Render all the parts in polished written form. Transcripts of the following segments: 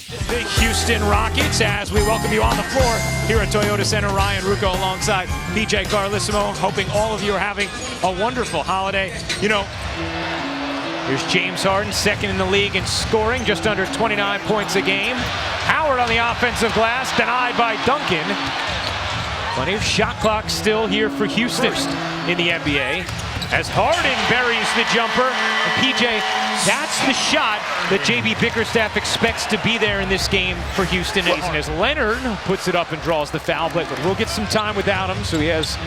The Houston Rockets, as we welcome you on the floor here at Toyota Center. Ryan Rucco alongside PJ Carlissimo, hoping all of you are having a wonderful holiday. You know, here's James Harden, second in the league in scoring, just under 29 points a game. Howard on the offensive glass, denied by Duncan. Plenty of shot clock still here for Houston in the NBA. As Harden buries the jumper, and PJ, that's the shot that JB Bickerstaff expects to be there in this game for Houston. And as Leonard puts it up and draws the foul, but we'll get some time without him, so he has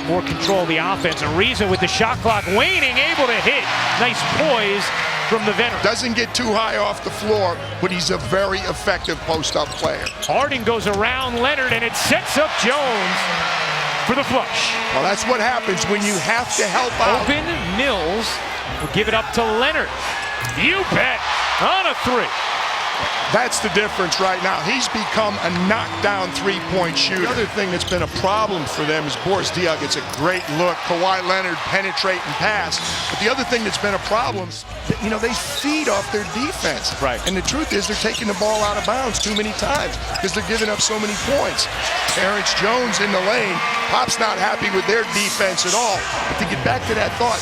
more control of the offense. And Ariza with the shot clock waning, able to hit. Nice poise from the veteran. Doesn't get too high off the floor, but he's a very effective post-up player. Harden goes around Leonard, and it sets up Jones for the flush. Well, that's what happens when you have to help out. Open, Mills will give it up to Leonard. You bet, on a three. That's the difference right now. He's become a knockdown three-point shooter. The other thing that's been a problem for them is Boris Diaw gets a great look. Kawhi Leonard penetrate and pass. But the other thing that's been a problem, you know, they feed off their defense. Right. And the truth is they're taking the ball out of bounds too many times because they're giving up so many points. Terrence Jones in the lane. Pop's not happy with their defense at all. But to get back to that thought,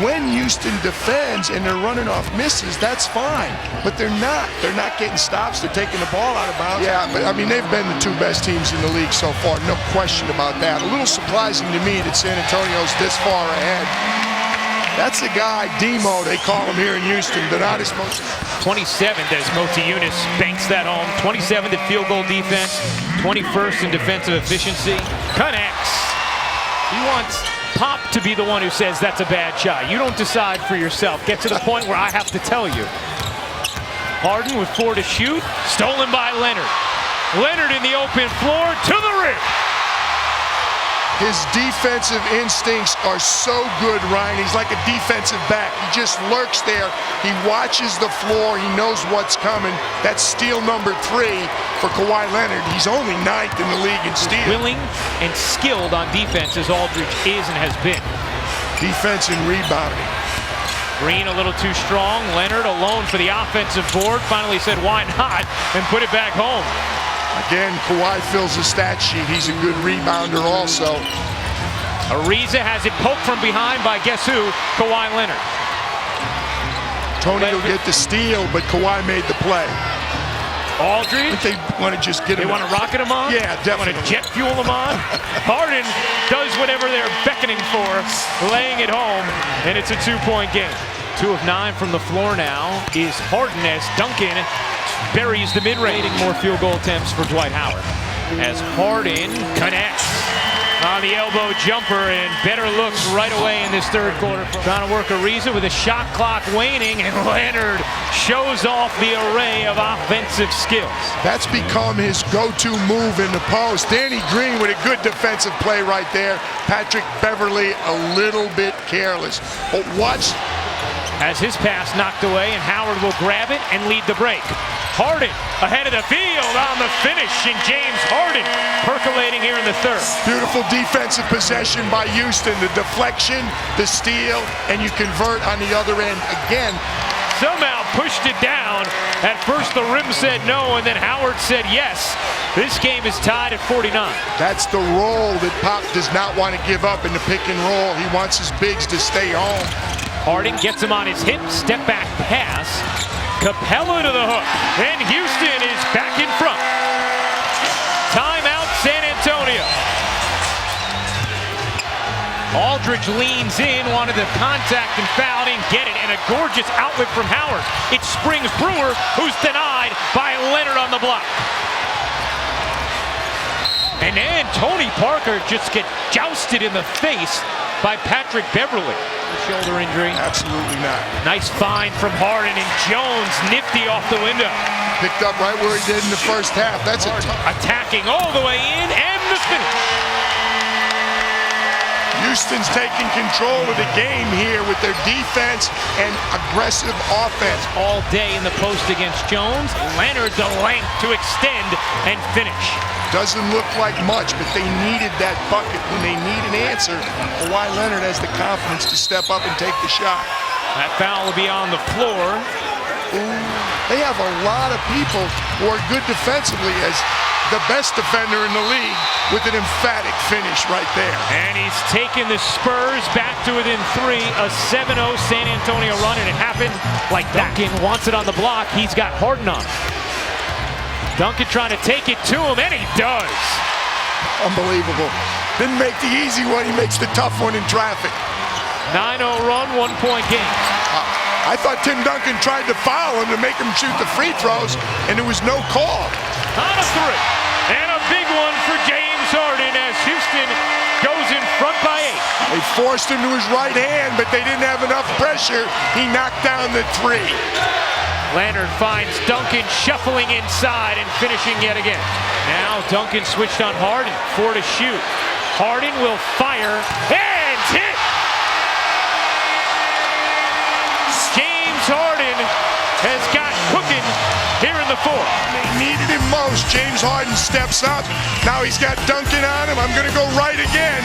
when Houston defends and they're running off misses, that's fine. But they're not. They're not getting stops. They're taking the ball out of bounds. Yeah, but I mean, they've been the two best teams in the league so far. No question about that. A little surprising to me that San Antonio's this far ahead. That's the guy, Demo, they call him here in Houston. Donatas Motiejūnas. 27th as Motiejūnas banks that home. 27th at field goal defense. 21st in defensive efficiency. Connects. He wants Pop to be the one who says that's a bad shot. You don't decide for yourself. Get to the point where I have to tell you. Harden with 4 to shoot. Stolen by Leonard. Leonard in the open floor to the rim. His defensive instincts are so good, Ryan. He's like a defensive back. He just lurks there. He watches the floor. He knows what's coming. That's steal number 3 for Kawhi Leonard. He's only 9th in the league in steal. Willing and skilled on defense as Aldridge is and has been. Defense and rebounding. Green a little too strong. Leonard alone for the offensive board. Finally said, why not? And put it back home. Again, Kawhi fills the stat sheet. He's a good rebounder also. Ariza has it poked from behind by guess who? Kawhi Leonard. Tony will get the steal, but Kawhi made the play. Aldridge. I think they want to just get him. They want to rocket him on? Yeah, definitely. Want to jet fuel him on? Harden does whatever they're beckoning for, laying it home, and it's a 2-point game. 2 of 9 from the floor now is Harden as Duncan buries the mid-range. More field goal attempts for Dwight Howard. As Harden connects on the elbow jumper, and better looks right away in this third quarter. Trying to work Ariza with a shot clock waning, and Leonard shows off the array of offensive skills. That's become his go-to move in the post. Danny Green with a good defensive play right there. Patrick Beverley a little bit careless. But watch. As his pass knocked away, and Howard will grab it and lead the break. Harden ahead of the field on the finish, and James Harden percolating here in the third. Beautiful defensive possession by Houston. The deflection, the steal, and you convert on the other end again. Somehow pushed it down. At first the rim said no, and then Howard said yes. This game is tied at 49. That's the role that Pop does not want to give up in the pick and roll. He wants his bigs to stay home. Harden gets him on his hip, step back pass. Capella to the hook, and Houston is back in front. Timeout, San Antonio. Aldridge leans in, wanted the contact and foul, didn't get it, and a gorgeous outlet from Howard. It springs Brewer, who's denied by Leonard on the block. And then Tony Parker just gets jousted in the face by Patrick Beverley. Shoulder injury. Absolutely not. Nice find from Harden, and Jones nifty off the window. Picked up right where he did in the first half. That's attacking all the way in, and the finish. Houston's taking control of the game here with their defense and aggressive offense. All day in the post against Jones. Leonard the length to extend and finish. Doesn't look like much, but they needed that bucket when they need an answer. Kawhi Leonard has the confidence to step up and take the shot. That foul will be on the floor. They have a lot of people who are good defensively, as the best defender in the league with an emphatic finish right there. And he's taken the Spurs back to within 3, a 7-0 San Antonio run, and it happened like that. Duncan wants it on the block. He's got Harden on. Duncan trying to take it to him, and he does. Unbelievable. Didn't make the easy one, he makes the tough one in traffic. 9-0 run, 1-point game. I thought Tim Duncan tried to foul him to make him shoot the free throws, and there was no call. On a 3, and a big one for James Harden as Houston goes in front by 8. They forced him to his right hand, but they didn't have enough pressure. He knocked down the 3. Leonard finds Duncan shuffling inside and finishing yet again. Now Duncan switched on Harden, 4 to shoot. Harden will fire and hit. James Harden has got cooking here in the 4th. They needed him most. James Harden steps up. Now he's got Duncan on him. I'm going to go right again.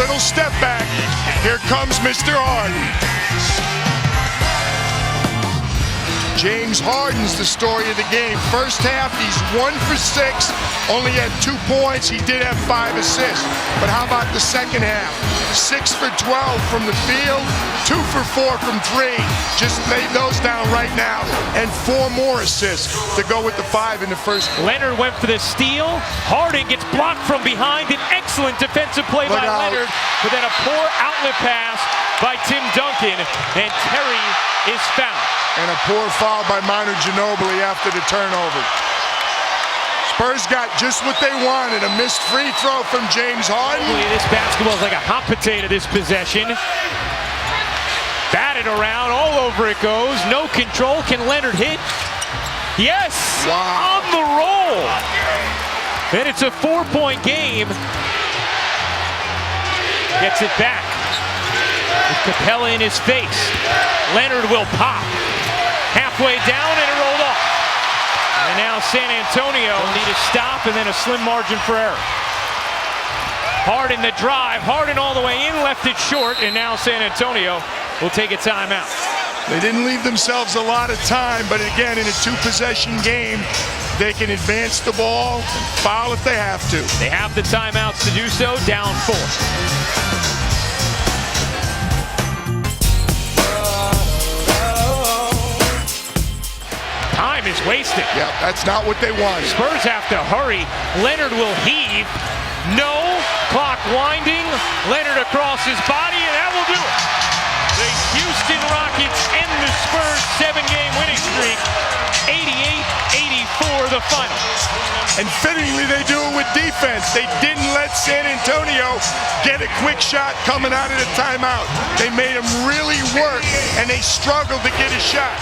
Little step back. Here comes Mr. Harden. James Harden's the story of the game. First half, he's 1 for 6, only had 2 points. He did have 5 assists. But how about the second half? 6 for 12 from the field, 2 for 4 from 3. Just laid those down right now. And 4 more assists to go with the 5 in the first quarter. Leonard went for the steal. Harden gets blocked from behind. An excellent defensive play by Leonard, but then a poor outlet pass by Tim Duncan, and Terry is fouled. And a poor foul by Manu Ginobili after the turnover. Spurs got just what they wanted, a missed free throw from James Harden. This basketball is like a hot potato, this possession. Batted around, all over it goes. No control. Can Leonard hit? Yes! Wow. On the roll! And it's a 4-point game. Gets it back. With Capella in his face. Leonard will pop. Halfway down, and it rolled off. And now San Antonio need a stop and then a slim margin for error. Harden the drive. Harden all the way in, left it short, and now San Antonio will take a timeout. They didn't leave themselves a lot of time, but again, in a 2-possession game, they can advance the ball, foul if they have to. They have the timeouts to do so, down 4. Time is wasted. Yeah, that's not what they wanted. Spurs have to hurry. Leonard will heave. No. Clock winding. Leonard across his body, and that will do it. The Houston Rockets end the Spurs 7-game winning streak. 88-84 the final. And fittingly, they do it with defense. They didn't let San Antonio get a quick shot coming out of the timeout. They made them really work, and they struggled to get a shot.